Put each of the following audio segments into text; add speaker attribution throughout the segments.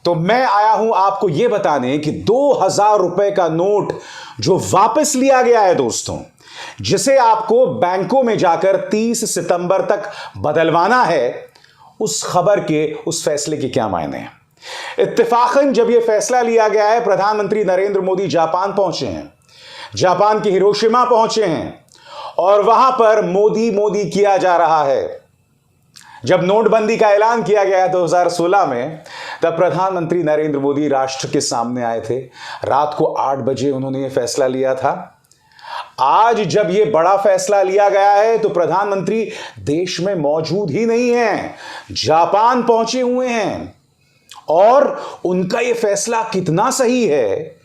Speaker 1: तो मैं आया हूं आपको यह बताने कि 2000 रुपए का नोट जो वापस लिया गया है दोस्तों, जिसे आपको बैंकों में जाकर 30 सितंबर तक बदलवाना है, उस खबर के, उस फैसले के क्या मायने हैं। इत्तेफाकन जब यह फैसला लिया गया है, प्रधानमंत्री नरेंद्र मोदी जापान पहुंचे हैं, जापान के हिरोशिमा पहुंचे हैं और वहां पर मोदी मोदी किया जा रहा है। जब नोटबंदी का ऐलान किया गया 2016 में, तब प्रधानमंत्री नरेंद्र मोदी राष्ट्र के सामने आए थे। रात को 8 बजे उन्होंने यह फैसला लिया था। आज जब यह बड़ा फैसला लिया गया है तो प्रधानमंत्री देश में मौजूद ही नहीं है, जापान पहुंचे हुए हैं। और उनका यह फैसला कितना सही है,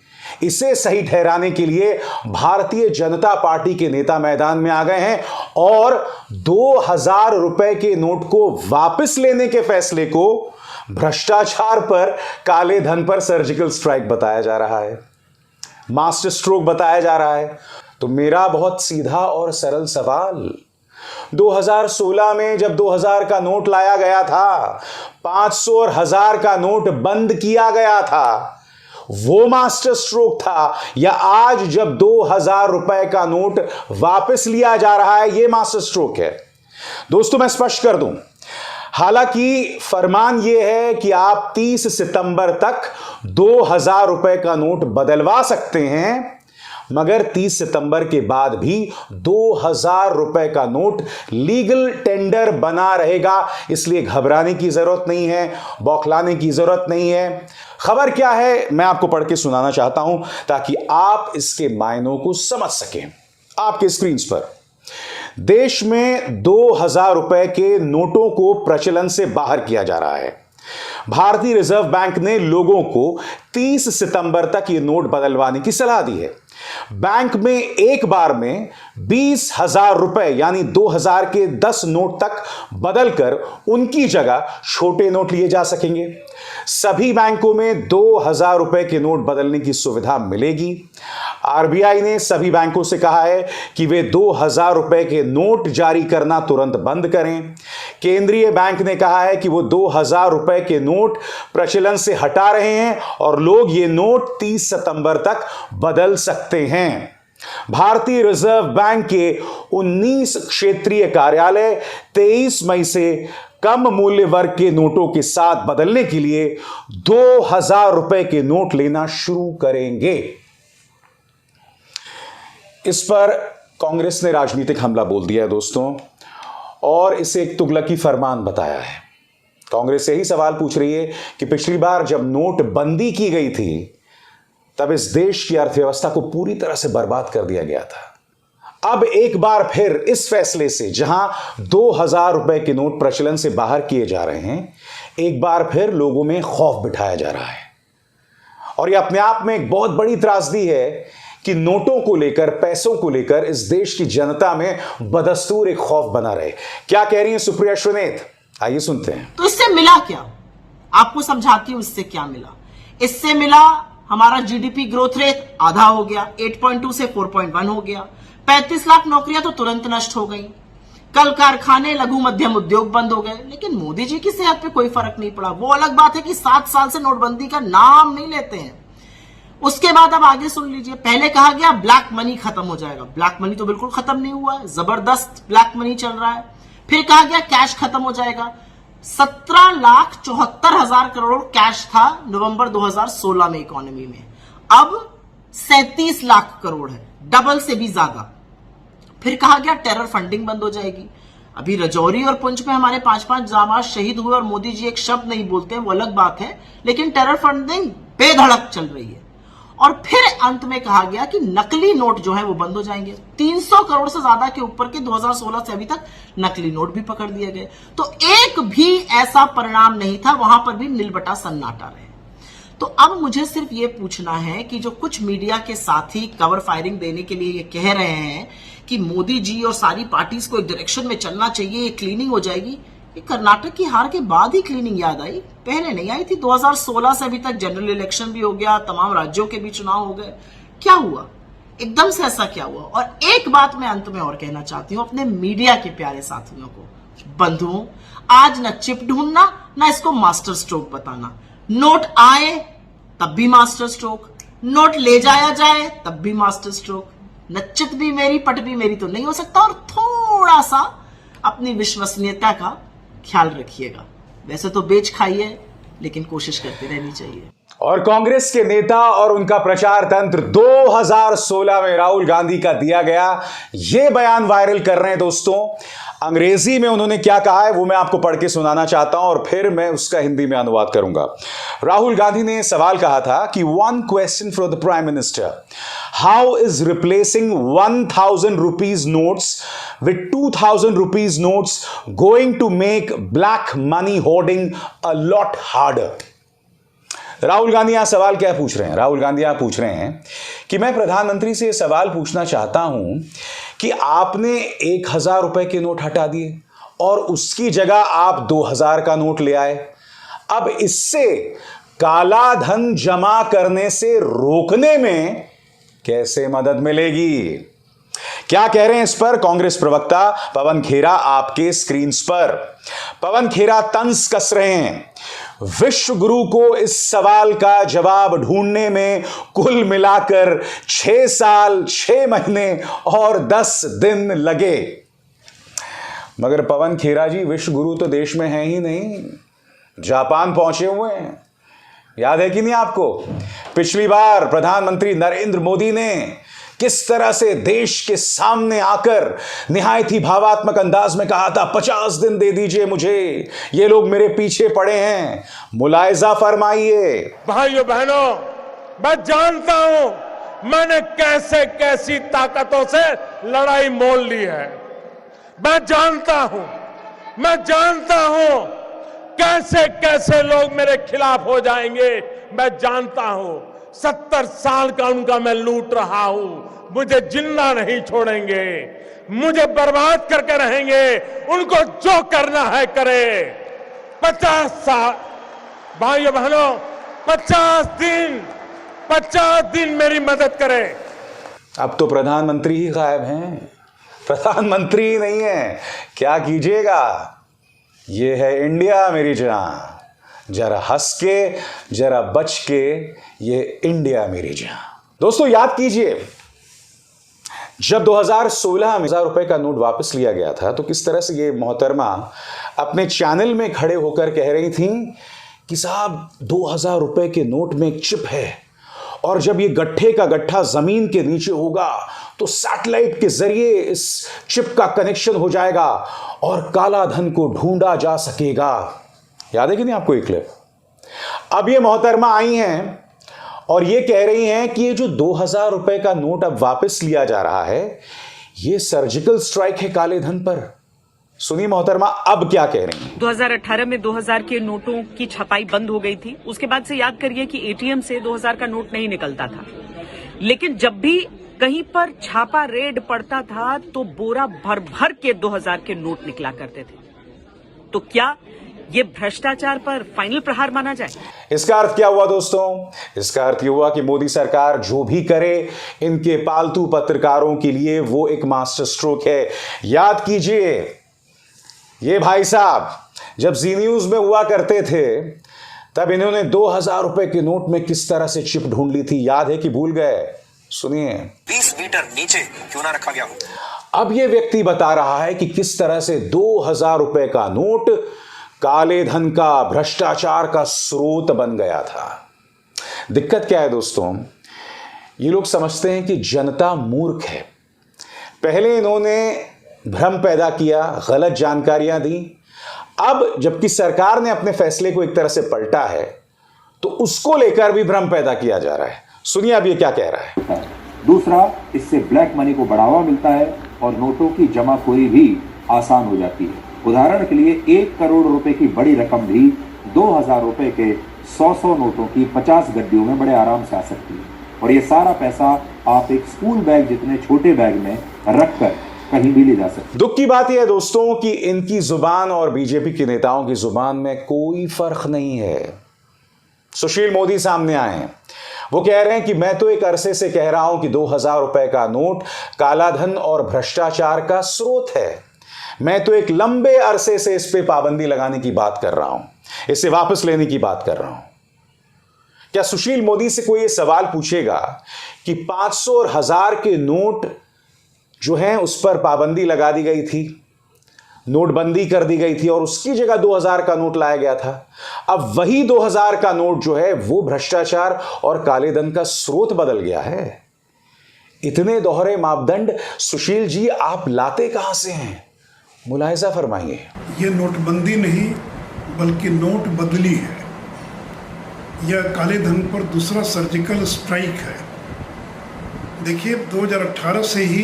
Speaker 1: इसे सही ठहराने के लिए भारतीय जनता पार्टी के नेता मैदान में आ गए हैं और 2000 रुपए के नोट को वापस लेने के फैसले को भ्रष्टाचार पर, काले धन पर सर्जिकल स्ट्राइक बताया जा रहा है, मास्टर स्ट्रोक बताया जा रहा है। तो मेरा बहुत सीधा और सरल सवाल, 2016 में जब 2000 का नोट लाया गया था, 500 और 1000 का नोट बंद किया गया था, वो मास्टर स्ट्रोक था, या आज जब 2000 रुपए का नोट वापस लिया जा रहा है, यह मास्टर स्ट्रोक है। दोस्तों मैं स्पष्ट कर दूं, हालांकि फरमान यह है कि आप 30 सितंबर तक 2000 रुपए का नोट बदलवा सकते हैं, मगर 30 सितंबर के बाद भी 2000 रुपए का नोट लीगल टेंडर बना रहेगा। इसलिए घबराने की जरूरत नहीं है, बौखलाने की जरूरत नहीं है। खबर क्या है मैं आपको पढ़ के सुनाना चाहता हूं ताकि आप इसके मायनों को समझ सकें। आपके स्क्रीन पर देश में 2000 रुपए के नोटों को प्रचलन से बाहर किया जा रहा है। भारतीय रिजर्व बैंक ने लोगों को 30 सितंबर तक ये नोट बदलवाने की सलाह दी है। बैंक में एक बार में 20,000 रुपए यानी 2000 के 10 नोट तक बदलकर उनकी जगह छोटे नोट लिए जा सकेंगे। सभी बैंकों में 2000 रुपए के नोट बदलने की सुविधा मिलेगी। आरबीआई ने सभी बैंकों से कहा है कि वे 2000 रुपए के नोट जारी करना तुरंत बंद करें। केंद्रीय बैंक ने कहा है कि वो 2000 रुपए के नोट प्रचलन से हटा रहे हैं और लोग ये नोट 30 सितंबर तक बदल सकते हैं। भारतीय रिजर्व बैंक के 19 क्षेत्रीय कार्यालय 23 मई से कम मूल्य वर्ग के नोटों के साथ बदलने के लिए 2000 रुपए के नोट लेना शुरू करेंगे। इस पर कांग्रेस ने राजनीतिक हमला बोल दिया है दोस्तों, और इसे एक तुगलकी फरमान बताया है। कांग्रेस यही सवाल पूछ रही है कि पिछली बार जब नोट बंदी की गई थी तब इस देश की अर्थव्यवस्था को पूरी तरह से बर्बाद कर दिया गया था। अब एक बार फिर इस फैसले से, जहां 2000 रुपए के नोट प्रचलन से बाहर किए जा रहे हैं, एक बार फिर लोगों में खौफ बिठाया जा रहा है। और यह अपने आप में एक बहुत बड़ी त्रासदी है कि नोटों को लेकर, पैसों को लेकर इस देश की जनता में बदस्तूर एक खौफ बना रहे। क्या कह रही हैं सुप्रिया श्रीनेत, आइए सुनते हैं।
Speaker 2: तो इससे मिला क्या, आपको समझाती हूं इससे क्या मिला। इससे मिला हमारा जीडीपी ग्रोथ रेट आधा हो गया, 8.2 से 4.1 हो गया। 35 लाख नौकरियां तो तुरंत नष्ट हो गई। कल कारखाने, लघु मध्यम उद्योग बंद हो गए। लेकिन मोदी जी की सेहत पे कोई फर्क नहीं पड़ा। वो अलग बात है कि 7 साल से नोटबंदी का नाम नहीं लेते हैं। उसके बाद अब आगे सुन लीजिए। पहले कहा गया ब्लैक मनी खत्म हो जाएगा। ब्लैक मनी तो बिल्कुल खत्म नहीं हुआ है, जबरदस्त ब्लैक मनी चल रहा है। फिर कहा गया कैश खत्म हो जाएगा। 17,74,000 करोड़ कैश था नवंबर 2016 में इकोनॉमी में, अब 37 लाख करोड़ है, डबल से भी ज्यादा। फिर कहा गया टेरर फंडिंग बंद हो जाएगी। अभी रजौरी और पुंछ में हमारे 5-5 जांबाज शहीद हुए और मोदी जी एक शब्द नहीं बोलते हैं, वो अलग बात है, लेकिन टेरर फंडिंग बेधड़क चल रही है। और फिर अंत में कहा गया कि नकली नोट जो है वो बंद हो जाएंगे। 300 करोड़ से ज्यादा के ऊपर के 2016 से अभी तक नकली नोट भी पकड़ दिए गए। तो एक भी ऐसा परिणाम नहीं था, वहां पर भी नीलबटा सन्नाटा रहे। तो अब मुझे सिर्फ ये पूछना है कि जो कुछ मीडिया के साथी कवर फायरिंग देने के लिए ये कह रहे हैं कि मोदी जी और सारी पार्टीज को एक डायरेक्शन में चलना चाहिए, ये क्लीनिंग हो जाएगी, ये कर्नाटक की हार के बाद ही क्लीनिंग याद आई, पहले नहीं आई थी। 2016 से अभी तक जनरल इलेक्शन भी हो गया, तमाम राज्यों के भी चुनाव हो गए, क्या हुआ एकदम से, ऐसा क्या हुआ। और एक बात मैं अंत में और कहना चाहती हूं अपने मीडिया के प्यारे साथियों को, बंधुओं, आज न चिप ढूंढना, ना इसको मास्टर स्ट्रोक बताना। नोट आए तब भी मास्टर स्ट्रोक, नोट ले जाया जाए तब भी मास्टर स्ट्रोक। नच्चित भी मेरी पट भी मेरी तो नहीं हो सकता। और थोड़ा सा अपनी विश्वसनीयता का ख्याल रखिएगा। वैसे तो बेच खाइए, लेकिन कोशिश करते रहनी चाहिए।
Speaker 1: और कांग्रेस के नेता और उनका प्रचार तंत्र 2016 में राहुल गांधी का दिया गया यह बयान वायरल कर रहे हैं दोस्तों। अंग्रेजी में उन्होंने क्या कहा है वो मैं आपको पढ़ के सुनाना चाहता हूं और फिर मैं उसका हिंदी में अनुवाद करूंगा। राहुल गांधी ने सवाल कहा था कि one question for the prime minister, how is replacing 1000 rupees notes with 2000 rupees notes going to make black money hoarding a lot harder. Rahul Gandhi यहां सवाल क्या पूछ रहे हैं? राहुल गांधी यहां पूछ रहे हैं कि मैं प्रधानमंत्री से यह सवाल पूछना चाहता हूं कि आपने 1000 रुपए के नोट हटा दिए और उसकी जगह आप 2000 का नोट ले आए। अब इससे काला धन जमा करने से रोकने में कैसे मदद मिलेगी? क्या कह रहे हैं इस पर कांग्रेस प्रवक्ता पवन खेरा आपके स्क्रीन पर। पवन खेरा तंज कस रहे हैं। विश्व गुरु को इस सवाल का जवाब ढूंढने में कुल मिलाकर 6 साल 6 महीने और 10 दिन लगे। मगर पवन खेरा जी, विश्व गुरु तो देश में है ही नहीं, जापान पहुंचे हुए हैं। याद है कि नहीं आपको? पिछली बार प्रधानमंत्री नरेंद्र मोदी ने किस तरह से देश के सामने आकर निहायत ही भावात्मक अंदाज में कहा था 50 दिन दे दीजिए मुझे, ये लोग मेरे पीछे पड़े हैं। मुलायजा फरमाइए।
Speaker 3: भाइयों बहनों, मैं जानता हूं मैंने कैसे कैसी ताकतों से लड़ाई मोल ली है। मैं जानता हूं कैसे कैसे लोग मेरे खिलाफ हो जाएंगे। मैं जानता हूं 70 साल का उनका मैं लूट रहा हूं। मुझे जिंदा नहीं छोड़ेंगे, मुझे बर्बाद करके रहेंगे। उनको जो करना है करे। 50 साल भाइयों बहनों, 50 दिन मेरी मदद करें।
Speaker 1: अब तो प्रधानमंत्री ही गायब हैं, प्रधानमंत्री ही नहीं है। क्या कीजिएगा? ये है इंडिया मेरी जान। जरा हंस के जरा बच के, ये इंडिया मेरी जान। दोस्तों याद कीजिए, जब 2016 में 1000 रुपए का नोट वापस लिया गया था तो किस तरह से ये मोहतरमा अपने चैनल में खड़े होकर कह रही थी कि साहब 2000 रुपए के नोट में एक चिप है और जब ये गट्ठे का गट्ठा जमीन के नीचे होगा तो सैटेलाइट के जरिए इस चिप का कनेक्शन हो जाएगा और काला धन को ढूंढा जा सकेगा। याद है कि नहीं आपको ये क्लिप? अब ये मोहतरमा आई हैं और ये कह रही हैं कि ये जो 2000 रुपए का नोट अब वापस लिया जा रहा है, ये सर्जिकल स्ट्राइक है काले धन पर। सुनिए मोहतरमा अब क्या कह रही हैं।
Speaker 4: 2018 में 2000 के नोटों की छपाई बंद हो गई थी। उसके बाद से याद करिए कि एटीएम से 2000 का नोट नहीं निकलता था, लेकिन जब भी कहीं पर छापा रेड पड़ता था तो बोरा भर भर के 2000 के नोट निकला करते थे। तो क्या ये भ्रष्टाचार पर फाइनल प्रहार माना जाए?
Speaker 1: इसका अर्थ क्या हुआ दोस्तों? इसका अर्थ यह हुआ कि मोदी सरकार जो भी करे इनके पालतू पत्रकारों के लिए वो एक मास्टर स्ट्रोक है। याद कीजिए, ये भाई साहब जब जी न्यूज में हुआ करते थे तब इन्होंने 2000 रुपए के नोट में किस तरह से चिप ढूंढ ली थी। याद है कि भूल गए? सुनिए।
Speaker 5: 20 मीटर नीचे क्यों ना रखा गया हो।
Speaker 1: अब यह व्यक्ति बता रहा है कि किस तरह से 2000 रुपए का नोट काले धन का, भ्रष्टाचार का स्रोत बन गया था। दिक्कत क्या है दोस्तों? ये लोग समझते हैं कि जनता मूर्ख है। पहले इन्होंने भ्रम पैदा किया, गलत जानकारियां दी। अब जबकि सरकार ने अपने फैसले को एक तरह से पलटा है तो उसको लेकर भी भ्रम पैदा किया जा रहा है। सुनिए अब ये क्या कह रहा है।
Speaker 6: दूसरा, इससे ब्लैक मनी को बढ़ावा मिलता है और नोटों की जमाखोरी भी आसान हो जाती है। उदाहरण के लिए 1 करोड़ रुपए की बड़ी रकम भी 2000 रुपए के 100 नोटों की 50 गड्डियों में बड़े आराम से आ सकती है। और ये सारा पैसा आप एक स्कूल बैग जितने छोटे बैग में रखकर कहीं भी ले जा सकते।
Speaker 1: दुख की बात यह है दोस्तों कि इनकी जुबान और बीजेपी के नेताओं की जुबान में कोई फर्क नहीं है। सुशील मोदी सामने आए हैं, वो कह रहे हैं कि मैं तो एक अरसे से कह रहा हूं कि 2000 रुपए का नोट कालाधन और भ्रष्टाचार का स्रोत है। मैं तो एक लंबे अरसे से इस पे पाबंदी लगाने की बात कर रहा हूं, इसे वापस लेने की बात कर रहा हूं। क्या सुशील मोदी से कोई ये सवाल पूछेगा कि 500 और 1000 के नोट जो हैं उस पर पाबंदी लगा दी गई थी, नोटबंदी कर दी गई थी और उसकी जगह 2000 का नोट लाया गया था। अब वही 2000 का नोट जो है वो भ्रष्टाचार और काले धन का स्रोत बदल गया है। इतने दोहरे मापदंड सुशील जी आप लाते कहां से हैं? मुलाहिजा फरमाइए।
Speaker 7: ये नोटबंदी नहीं बल्कि नोट बदली है। यह काले धन पर दूसरा सर्जिकल स्ट्राइक है। देखिए 2018 से ही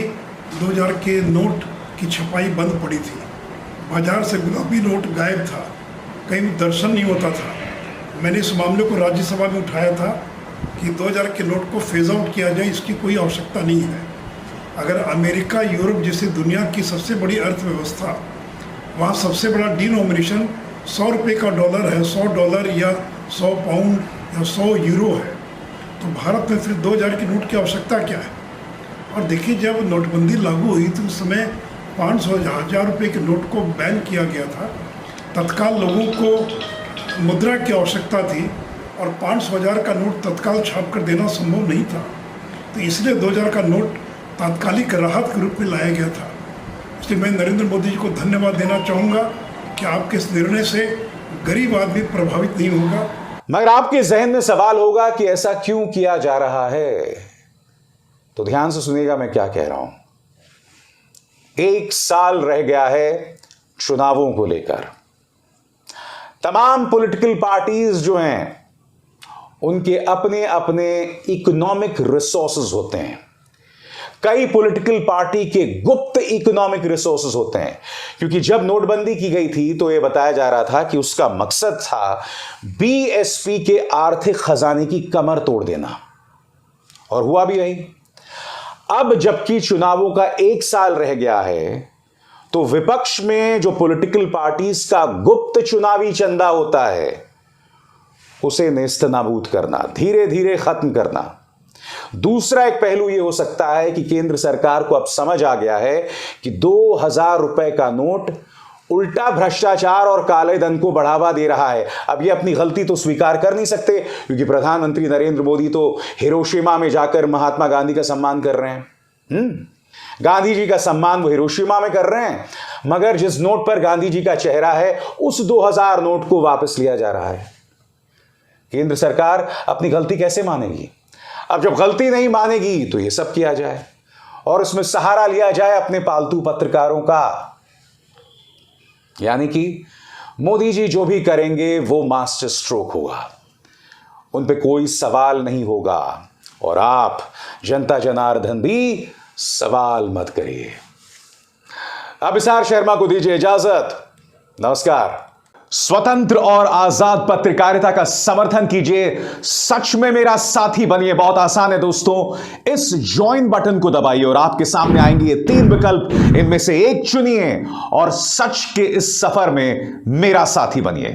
Speaker 7: 2000 के नोट की छपाई बंद पड़ी थी। बाजार से गुलाबी नोट गायब था, कहीं दर्शन नहीं होता था। मैंने इस मामले को राज्यसभा में उठाया था कि 2000 के नोट को फेज आउट किया जाए, इसकी कोई आवश्यकता नहीं है। अगर अमेरिका, यूरोप जैसी दुनिया की सबसे बड़ी अर्थव्यवस्था, वहाँ सबसे बड़ा डिनोमिनेशन 100 रुपये का डॉलर है, $100 या 100 पाउंड या 100 यूरो है, तो भारत में फिर 2000 के नोट की आवश्यकता क्या है? और देखिए जब नोटबंदी लागू हुई तो उस समय 500-1000 रुपये के नोट को बैन किया गया था। तत्काल लोगों को मुद्रा की आवश्यकता थी और 500-1000 का नोट तत्काल छाप कर देना संभव नहीं था, तो इसलिए 2000 का नोट तात्कालिक राहत के रूप में लाया गया था। इसलिए मैं नरेंद्र मोदी जी को धन्यवाद देना चाहूँगा कि आपके इस निर्णय से गरीब आदमी प्रभावित नहीं होगा।
Speaker 1: मगर आपके जहन में सवाल होगा कि ऐसा क्यों किया जा रहा है, तो ध्यान से सुनिएगा मैं क्या कह रहा हूं। 1 साल रह गया है चुनावों को लेकर। तमाम पॉलिटिकल पार्टीज जो हैं उनके अपने अपने इकोनॉमिक रिसोर्सेज होते हैं। कई पॉलिटिकल पार्टी के गुप्त इकोनॉमिक रिसोर्सेज होते हैं, क्योंकि जब नोटबंदी की गई थी तो यह बताया जा रहा था कि उसका मकसद था बीएसपी के आर्थिक खजाने की कमर तोड़ देना, और हुआ भी यही। अब जबकि चुनावों का 1 साल रह गया है तो विपक्ष में जो पॉलिटिकल पार्टीज का गुप्त चुनावी चंदा होता है उसे नेस्तनाबूद करना, धीरे धीरे खत्म करना। दूसरा एक पहलू यह हो सकता है कि केंद्र सरकार को अब समझ आ गया है कि 2000 रुपए का नोट उल्टा भ्रष्टाचार और काले धन को बढ़ावा दे रहा है। अब ये अपनी गलती तो स्वीकार कर नहीं सकते, क्योंकि प्रधानमंत्री नरेंद्र मोदी तो हिरोशिमा में जाकर महात्मा गांधी का सम्मान कर रहे हैं। गांधी जी का सम्मान वो हिरोशिमा में कर रहे हैं, मगर जिस नोट पर गांधी जी का चेहरा है उस 2000 नोट को वापस लिया जा रहा है। केंद्र सरकार अपनी गलती कैसे मानेगी? अब जब गलती नहीं मानेगी तो ये सब किया जाए और उसमें सहारा लिया जाए अपने पालतू पत्रकारों का। यानी कि मोदी जी जो भी करेंगे वो मास्टर स्ट्रोक होगा, उन पे कोई सवाल नहीं होगा, और आप जनता जनार्दन भी सवाल मत करिए। अभिसार शर्मा को दीजिए इजाजत। नमस्कार। स्वतंत्र और आजाद पत्रकारिता का समर्थन कीजिए, सच में मेरा साथी बनिए। बहुत आसान है दोस्तों, इस ज्वाइन बटन को दबाइए और आपके सामने आएंगे ये 3 विकल्प, इनमें से एक चुनिए और सच के इस सफर में मेरा साथी बनिए।